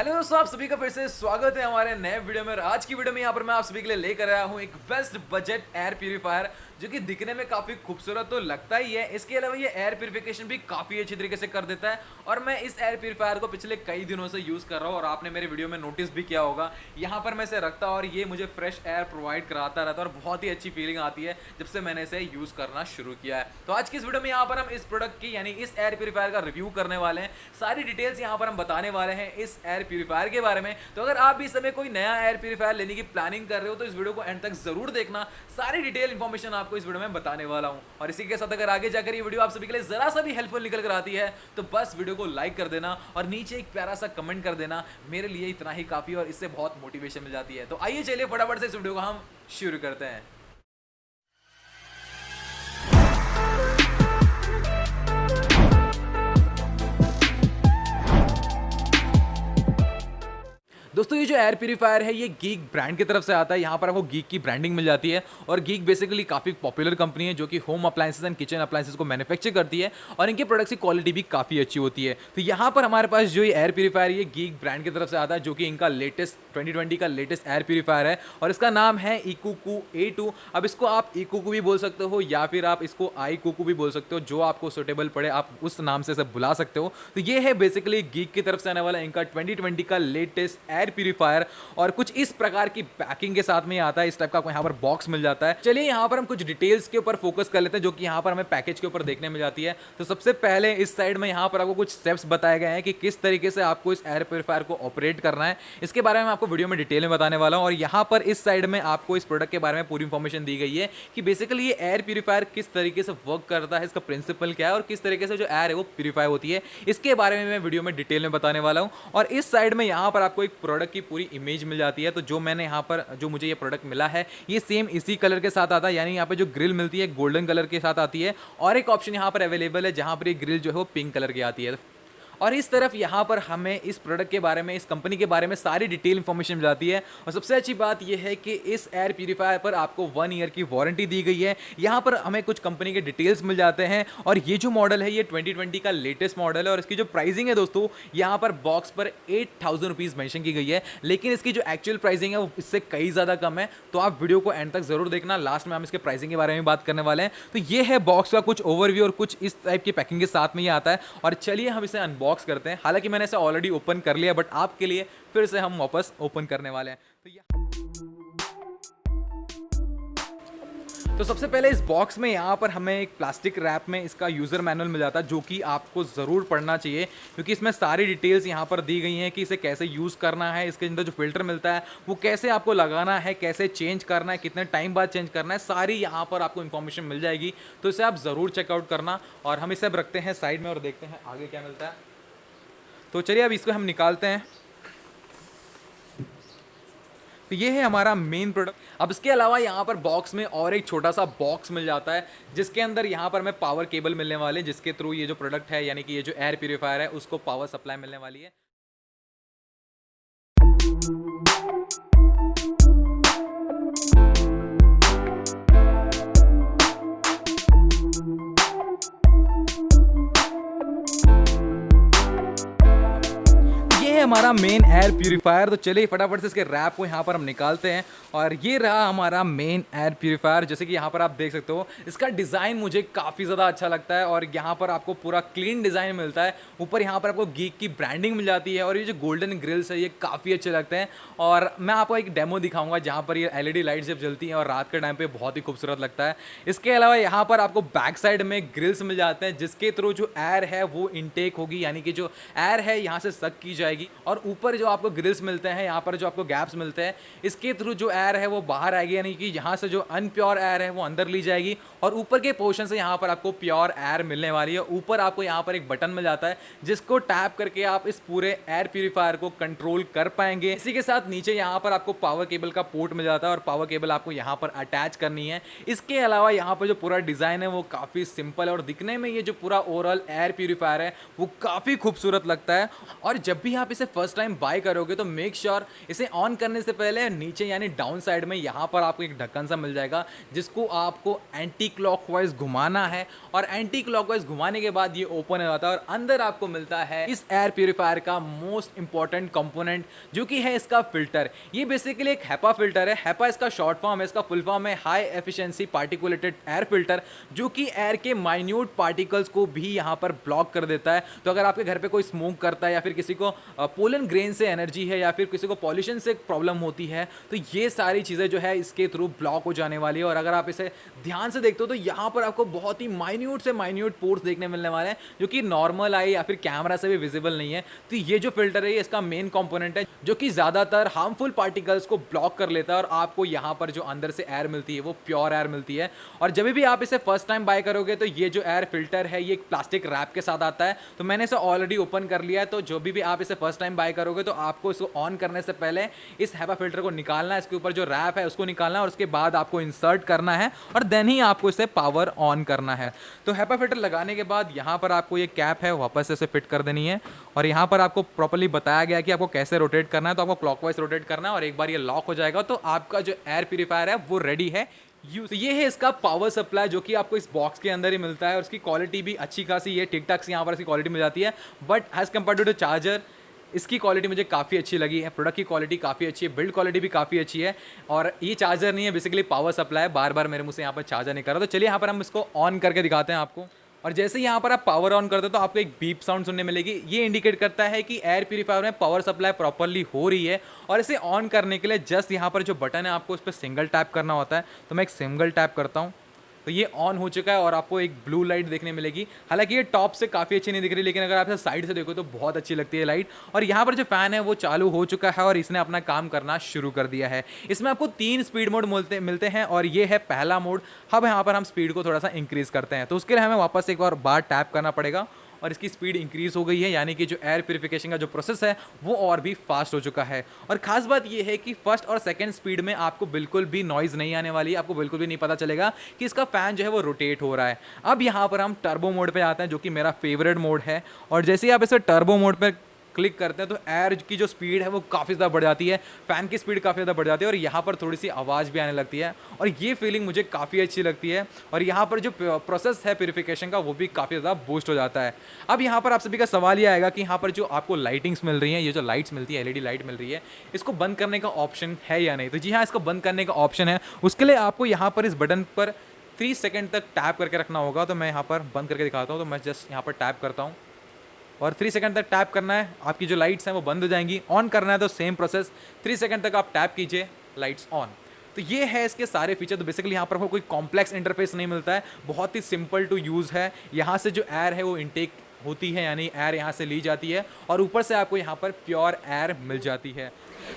Hello दोस्तों, आप सभी का फिर से स्वागत है हमारे नए वीडियो में। आज की वीडियो में यहाँ पर मैं आप सभी के लिए लेकर आया हूँ एक बेस्ट बजट एयर प्यूरीफायर जो कि दिखने में काफ़ी खूबसूरत तो लगता ही है। इसके अलावा ये एयर प्यूरिफिकेशन भी काफ़ी अच्छी तरीके से कर देता है और मैं इस एयर प्यूरीफायर को पिछले कई दिनों से यूज़ कर रहा हूँ और आपने मेरे वीडियो में नोटिस भी किया होगा। यहाँ पर मैं इसे रखता और ये मुझे फ्रेश एयर प्रोवाइड कराता रहता है और बहुत ही अच्छी फीलिंग आती है जब से मैंने इसे यूज़ करना शुरू किया है। तो आज की इस वीडियो में यहाँ पर हम इस प्रोडक्ट की यानी इस एयर प्यूरीफायर का रिव्यू करने वाले हैं। सारी डिटेल्स यहाँ पर हम बताने वाले हैं इस एयर प्यूरीफायर के बारे में। तो अगर आप भी इस समय कोई नया एयर प्यूरीफायर लेने की प्लानिंग कर रहे हो तो इस वीडियो को एंड तक जरूर देखना। सारी डिटेल इंफॉर्मेशन आपको इस वीडियो में बताने वाला हूं। और इसी के साथ अगर आगे जाकर ये वीडियो आप सभी के लिए जरा सा भी हेल्पफुल निकल कर आती है तो बस वीडियो को लाइक कर देना और नीचे एक प्यारा सा कमेंट कर देना। मेरे लिए इतना ही काफी और इससे बहुत मोटिवेशन मिल जाती है। तो आइए चलिए फटाफट से इस वीडियो को हम शुरू करते हैं। दोस्तों, ये जो एयर प्यूरीफायर है ये गीक ब्रांड की तरफ से आता है। यहाँ पर आपको गीक की ब्रांडिंग मिल जाती है और गीक बेसिकली काफ़ी पॉपुलर कंपनी है जो कि home appliances and kitchen appliances को मैन्युफैक्चर करती है और इनके प्रोडक्ट्स की क्वालिटी भी काफ़ी अच्छी होती है। तो यहाँ पर हमारे पास जो ये एयर प्यूरीफायर ये गीक ब्रांड की तरफ से आता है जो कि इनका लेटेस्ट 2020 का लेटेस्ट एयर प्यूरीफायर है और इसका नाम है Ikuku A2। अब इसको आप Ikuku भी बोल सकते हो या फिर आप इसको iKuku भी बोल सकते हो, जो आपको सुटेबल पड़े आप उस नाम से सब बुला सकते हो। तो ये है बेसिकली गीक की तरफ से आने वाला इनका 2020 का लेटेस्ट एयर प्यूरीफायर और कुछ इस प्रकार की पैकिंग के साथ में आता है। इस टाइप का आपको यहाँ पर बॉक्स मिल जाता है। चलिए यहाँ पर हम कुछ डिटेल्स के ऊपर फोकस कर लेते हैं जो कि यहाँ पर हमें पैकेज के ऊपर देखने में जाती है। तो सबसे पहले इस साइड में यहाँ पर आपको कुछ स्टेप्स बताए गए हैं कि किस तरीके से आपको इस एयर प्यूरीफायर को ऑपरेट करना है। इसके बारे में आपको वीडियो में डिटेल में बताने वाला हूँ और यहाँ पर इस साइड में आपको इस प्रोडक्ट के बारे में पूरी इंफॉर्मेशन दी गई है कि बेसिकली ये एयर प्यूरीफायर किस तरीके से वर्क करता है, इसका प्रिंसिपल क्या है और किस तरीके से जो एयर है वो प्यूरीफाई होती है। इसके बारे में मैं वीडियो में डिटेल में बताने वाला हूँ। और इस साइड में यहाँ पर आपको एक प्रोडक्ट की पूरी इमेज मिल जाती है। तो जो मैंने यहाँ पर जो मुझे ये प्रोडक्ट मिला है ये सेम इसी कलर के साथ आता है, यानी यहाँ पे जो ग्रिल मिलती है गोल्डन कलर के साथ आती है और एक ऑप्शन यहाँ पर अवेलेबल है जहाँ पर ये ग्रिल जो है वो पिंक कलर की आती है। और इस तरफ यहाँ पर हमें इस प्रोडक्ट के बारे में, इस कंपनी के बारे में सारी डिटेल इन्फॉर्मेशन मिल जाती है। और सबसे अच्छी बात यह है कि इस एयर प्यूरीफायर पर आपको 1 ईयर की वारंटी दी गई है। यहाँ पर हमें कुछ कंपनी के डिटेल्स मिल जाते हैं और ये जो मॉडल है ये 2020 का लेटेस्ट मॉडल है और इसकी जो प्राइसिंग है दोस्तों यहाँ पर बॉक्स पर 8,000 रुपीज़ मैंशन की गई है, लेकिन इसकी जो एक्चुअल प्राइसिंग है वो इससे कई ज़्यादा कम है। तो आप वीडियो को एंड तक जरूर देखना, लास्ट में हम इसके प्राइसिंग के बारे में बात करने वाले हैं। तो ये है बॉक्स का कुछ ओवरव्यू और कुछ इस टाइप की पैकिंग के साथ में ये आता है। और चलिए हम इसे अनबॉक्स करते हैं। हालांकि मैंने इसे ऑलरेडी ओपन कर लिया बट आपके लिए फिर से हम वापस ओपन करने वाले हैं। तो सबसे पहले इस बॉक्स में यहाँ पर हमें एक प्लास्टिक रैप में इसका यूज़र मैनुअल मिल जाता है जो कि आपको ज़रूर पढ़ना चाहिए क्योंकि इसमें सारी डिटेल्स यहाँ पर दी गई हैं कि इसे कैसे यूज़ करना है, इसके अंदर जो फिल्टर मिलता है वो कैसे आपको लगाना है, कैसे चेंज करना है, कितने टाइम बाद चेंज करना है, सारी यहाँ पर आपको इन्फॉर्मेशन मिल जाएगी। तो इसे आप ज़रूर चेकआउट करना। और हम इसे अब रखते हैं साइड में और देखते हैं आगे क्या मिलता है। तो चलिए अब इसको हम निकालते हैं। तो ये है हमारा मेन प्रोडक्ट। अब इसके अलावा यहाँ पर बॉक्स में और एक छोटा सा बॉक्स मिल जाता है जिसके अंदर यहाँ पर हमें पावर केबल मिलने वाले, जिसके थ्रू ये जो प्रोडक्ट है यानी कि ये जो एयर प्यूरीफायर है उसको पावर सप्लाई मिलने वाली है। हमारा मेन एयर प्यूरीफायर। तो चलिए फटाफट से इसके रैप को यहाँ पर हम निकालते हैं और ये रहा हमारा मेन एयर प्यूरीफायर। जैसे कि यहाँ पर आप देख सकते हो इसका डिज़ाइन मुझे काफ़ी ज़्यादा अच्छा लगता है और यहाँ पर आपको पूरा क्लीन डिज़ाइन मिलता है। ऊपर यहाँ पर आपको गीक की ब्रांडिंग मिल जाती है और ये जो गोल्डन ग्रिल्स है ये काफ़ी अच्छे लगते हैं। और मैं आपको एक डेमो दिखाऊंगा जहाँ पर ये LED लाइट जब जलती हैं और रात के टाइम पर बहुत ही खूबसूरत लगता है। इसके अलावा यहाँ पर आपको बैक साइड में ग्रिल्स मिल जाते हैं जिसके थ्रू जो एयर है वो इनटेक होगी, यानी कि जो एयर है यहाँ से सक की जाएगी। और ऊपर जो आपको ग्रिल्स मिलते हैं, यहाँ पर जो आपको गैप्स मिलते हैं, इसके थ्रू जो एयर है वो बाहर आएगी, यानी कि यहाँ से जो अनप्योर एयर है वो अंदर ली जाएगी और ऊपर के पोर्शन से यहाँ पर आपको प्योर एयर मिलने वाली है। ऊपर आपको यहाँ पर एक बटन मिल जाता है जिसको टैप करके आप इस पूरे एयर प्यूरीफायर को कंट्रोल कर पाएंगे। इसी के साथ नीचे यहाँ पर आपको पावर केबल का पोर्ट मिल जाता है और पावर केबल आपको यहाँ पर अटैच करनी है। इसके अलावा यहाँ पर जो पूरा डिज़ाइन है वो काफ़ी सिंपल है और दिखने में ये जो पूरा ओवरऑल एयर प्यूरीफायर है वो काफ़ी खूबसूरत लगता है। और जब भी आप इसे फर्स्ट टाइम बाय करोगे तो मेक श्योर इसे ऑन करने से पहले नीचे यानी डाउन साइड में यहाँ पर आपको एक ढक्कन सा मिल जाएगा, जिसको आपको एंटी क्लॉकवाइज घुमाना है और एंटी क्लॉकवाइज घुमाने के बाद ये ओपन हो जाता है और अंदर आपको मिलता है इस एयर प्यूरिफायर का मोस्ट इंपॉर्टेंट कंपोनेंट, जो कि है इसका फिल्टर। ये बेसिकली एक हेपा फिल्टर है। हेपा इसका शॉर्ट फॉर्म है, इसका फुल फॉर्म है हाई एफिशिएंसी पार्टिकुलेटेड एयर फिल्टर, जो कि एयर के माइन्यूट पार्टिकल्स को भी यहाँ पर ब्लॉक कर देता है। तो अगर आपके घर पे कोई स्मोक करता है या फिर किसी को पोलन ग्रेन से एनर्जी है या फिर किसी को पॉल्यूशन से प्रॉब्लम होती है, तो ये सारी चीज़ें जो है इसके थ्रू ब्लॉक हो जाने वाली है। और अगर आप इसे ध्यान से देखते हो तो यहाँ पर आपको बहुत ही माइन्यूट से माइन्यूट पोर्स देखने मिलने वाले हैं, जो कि नॉर्मल आई या फिर कैमरा से भी विजिबल नहीं है। तो ये जो फिल्टर है ये इसका मेन कंपोनेंट है, जो कि ज़्यादातर हार्मफुल पार्टिकल्स को ब्लॉक कर लेता है और आपको यहाँ पर जो अंदर से एयर मिलती है वो प्योर एयर मिलती है। और जब भी आप इसे फर्स्ट टाइम बाय करोगे तो ये जो एयर फिल्टर है ये एक प्लास्टिक रैप के साथ आता है। तो मैंने इसे ऑलरेडी ओपन कर लिया है। तो जो भी आप इसे फर्स्ट टाइम बाय करोगे तो आपको इसको ऑन करने से पहले इस हेपा फिल्टर को निकालना है, इसके ऊपर जो रैप है उसको निकालना है और उसके बाद आपको इंसर्ट करना है और देन ही आपको इसे पावर ऑन करना है। तो हेपा फिल्टर लगाने के बाद यहाँ पर आपको ये कैप है वापस से इसे फिट कर देनी है और यहाँ पर आपको प्रॉपर्ली बताया गया कि आपको कैसे रोटेट करना है। तो आपको क्लॉकवाइज रोटेट करना है और एक बार ये लॉक हो जाएगा तो आपका जो एयर प्यूरिफायर है वो रेडी है। तो ये है इसका पावर सप्लाई, जो कि आपको इस बॉक्स के अंदर ही मिलता है और उसकी क्वालिटी भी अच्छी खासी है, ठीक ठाक सी यहाँ पर इसकी क्वालिटी मिल जाती है। But as compare to charger इसकी क्वालिटी मुझे काफ़ी अच्छी लगी है। प्रोडक्ट की क्वालिटी काफ़ी अच्छी है, बिल्ड क्वालिटी भी काफ़ी अच्छी है। और ये चार्जर नहीं है, बेसिकली पावर सप्लाई है। बार बार मेरे मुँह से यहाँ पर चार्जर नहीं कर रहा। तो चलिए यहाँ पर हम इसको ऑन करके दिखाते हैं आपको। और जैसे ही यहाँ पर आप पावर ऑन करते हो तो आपको एक बीप साउंड सुनने मिलेगी। ये इंडिकेट करता है कि एयर प्यूरिफायर में पावर सप्लाई प्रॉपर्ली हो रही है। और इसे ऑन करने के लिए जस्ट यहाँ पर जो बटन है आपको उस पर सिंगल टैप करना होता है। तो मैं एक सिंगल टैप करता हूँ तो ये ऑन हो चुका है और आपको एक ब्लू लाइट देखने मिलेगी। हालांकि ये टॉप से काफ़ी अच्छी नहीं दिख रही, लेकिन अगर आप इसे साइड से देखो तो बहुत अच्छी लगती है लाइट। और यहाँ पर जो फ़ैन है वो चालू हो चुका है और इसने अपना काम करना शुरू कर दिया है। इसमें आपको 3 स्पीड मोड मिलते हैं और ये है पहला मोड। अब यहाँ पर हम स्पीड को थोड़ा सा इंक्रीज़ करते हैं, तो उसके लिए हमें वापस एक बार टैप करना पड़ेगा और इसकी स्पीड इंक्रीज़ हो गई है, यानी कि जो एयर प्यूरिफिकेशन का जो प्रोसेस है वो और भी फास्ट हो चुका है। और ख़ास बात ये है कि फर्स्ट और सेकंड स्पीड में आपको बिल्कुल भी नॉइज़ नहीं आने वाली है, आपको बिल्कुल भी नहीं पता चलेगा कि इसका फ़ैन जो है वो रोटेट हो रहा है। अब यहाँ पर हम टर्बो मोड पे आते हैं, जो कि मेरा फेवरेट मोड है। और जैसे ही आप इसे टर्बो मोड पर क्लिक करते हैं तो एयर की जो स्पीड है वो काफ़ी ज़्यादा बढ़ जाती है, फ़ैन की स्पीड काफ़ी ज़्यादा बढ़ जाती है और यहाँ पर थोड़ी सी आवाज़ भी आने लगती है और ये फीलिंग मुझे काफ़ी अच्छी लगती है। और यहाँ पर जो प्रोसेस है प्यूरिफिकेशन का वो भी काफ़ी ज़्यादा बूस्ट हो जाता है। अब यहाँ पर आप सभी का सवाल ये आएगा कि यहाँ पर जो आपको लाइटिंग्स मिल रही हैं, ये जो लाइट्स मिलती है एलईडी लाइट मिल रही है, इसको बंद करने का ऑप्शन है या नहीं। तो जी हाँ, इसको बंद करने का ऑप्शन है। उसके लिए आपको यहाँ पर इस बटन पर 3 सेकेंड तक टैप करके रखना होगा। तो मैं यहाँ पर बंद करके दिखाता हूँ। तो मैं जस्ट यहाँ पर टैप करता हूँ और 3 सेकंड तक टैप करना है, आपकी जो लाइट्स हैं वो बंद हो जाएंगी। ऑन करना है तो सेम प्रोसेस, 3 सेकंड तक आप टैप कीजिए, लाइट्स ऑन। तो ये है इसके सारे फीचर। तो बेसिकली यहाँ पर आपको कोई कॉम्प्लेक्स इंटरफेस नहीं मिलता है, बहुत ही सिंपल टू यूज़ है। यहाँ से जो एयर है वो इनटेक होती है, यानी एयर यहाँ से ली जाती है और ऊपर से आपको यहाँ पर प्योर एयर मिल जाती है।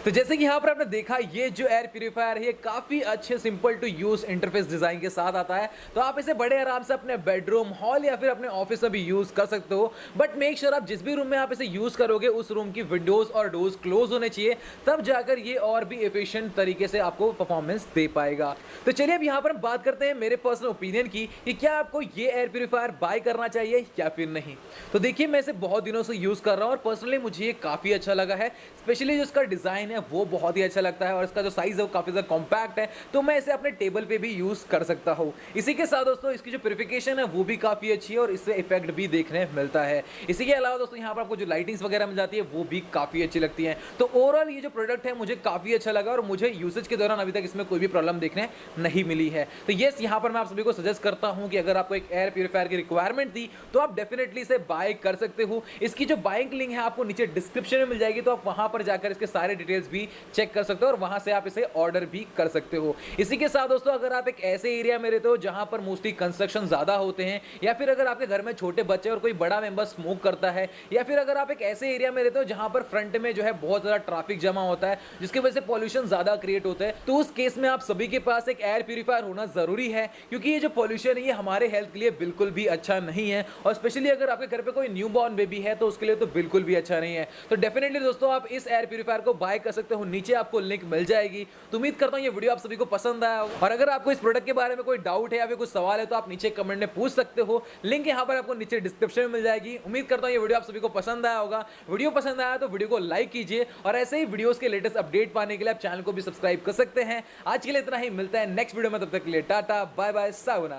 तो जैसे कि यहाँ पर आपने देखा, ये जो एयर प्यूरिफायर है काफ़ी अच्छे simple to use interface design के साथ आता है। तो आप इसे बड़े आराम से अपने बेडरूम, हॉल या फिर अपने ऑफिस में भी यूज़ कर सकते हो। बट मेक श्योर आप जिस भी रूम में आप इसे यूज़ करोगे उस रूम की विंडोज़ और डोर्स क्लोज होने चाहिए, तब जाकर ये और भी एफिशिएंट तरीके से आपको परफॉर्मेंस दे पाएगा। तो चलिए अब यहाँ पर हम बात करते हैं मेरे पर्सनल ओपिनियन की कि क्या आपको ये एयर प्यूरिफायर बाय करना चाहिए या फिर नहीं। तो देखिए, मैं इसे बहुत दिनों से यूज़ कर रहा हूँ और पर्सनली मुझे ये काफ़ी अच्छा लगा है। स्पेशली जो इसका डिज़ाइन है वो बहुत ही अच्छा लगता है और इसका जो साइज़ है वो काफ़ी ज़्यादा कॉम्पैक्ट है, तो मैं इसे अपने टेबल पे भी यूज़ कर सकता हूँ। इसी के साथ दोस्तों इसकी जो प्यूरिफिकेशन है वो भी काफ़ी अच्छी है और इससे इफेक्ट भी देखने मिलता है। इसी के अलावा दोस्तों यहाँ पर आपको जो लाइटिंग्स वगैरह मिल जाती है वो भी काफ़ी अच्छी लगती है। तो ओवरऑल ये जो प्रोडक्ट है मुझे काफ़ी अच्छा लगा और मुझे यूसेज के दौरान अभी तक इसमें कोई भी प्रॉब्लम देखने नहीं मिली है। तो येस, यहाँ पर मैं आप सभी को सजेस्ट करता हूँ कि अगर आपको एक एयर प्यूरिफायर की रिक्वायरमेंट थी तो आप डेफिनेटली इसे बाय कर सकते हो। इसकी जो बाइंग लिंक है आपको नीचे डिस्क्रिप्शन में मिल जाएगी, तो आप वहाँ पर जाकर इसके सारे डिटेल्स भी चेक कर सकते हो और वहाँ से आप इसे ऑर्डर भी कर सकते हो। इसी के साथ दोस्तों अगर आप एक ऐसे एरिया में रहते हो जहाँ पर मोस्टली कंस्ट्रक्शन ज़्यादा होते हैं, या फिर अगर आपके घर में छोटे बच्चे और कोई बड़ा मेंबर स्मोक करता है, या फिर अगर आप एक ऐसे एरिया में रहते हो जहाँ पर फ्रंट में जो है बहुत ज़्यादा ट्रैफिक जमा होता है जिसकी वजह से पॉल्यूशन ज़्यादा क्रिएट होता है, तो उस केस में आप सभी के पास एक एयर प्यूरिफायर होना ज़रूरी है, क्योंकि ये जो पॉल्यूशन है ये हमारे हेल्थ के लिए बिल्कुल भी अच्छा नहीं है। और स्पेशली अगर आपके घर पे कोई न्यू बॉर्न बेबी है तो उसके लिए तो बिल्कुल भी अच्छा नहीं है। तो डेफिनेटली दोस्तों आप इस एयर प्यूरिफायर को बाय बाय कर सकते हो, नीचे आपको लिंक मिल जाएगी। तो उम्मीद करता हूँ ये वीडियो आप सभी को पसंद आया होगा, और अगर आपको इस प्रोडक्ट के बारे में कोई डाउट है या फिर कुछ सवाल है तो आप नीचे कमेंट में पूछ सकते हो। लिंक यहाँ पर आपको नीचे डिस्क्रिप्शन में मिल जाएगी। उम्मीद करता हूँ ये वीडियो आप सभी को पसंद आया होगा। वीडियो पसंद आया तो वीडियो को लाइक कीजिए, और ऐसे ही वीडियोस के लेटेस्ट अपडेट पाने के लिए आप चैनल को भी सब्सक्राइब कर सकते हैं। आज के लिए इतना ही, मिलता है नेक्स्ट वीडियो में, तब तक के लिए टाटा बाय बाय सायोनारा।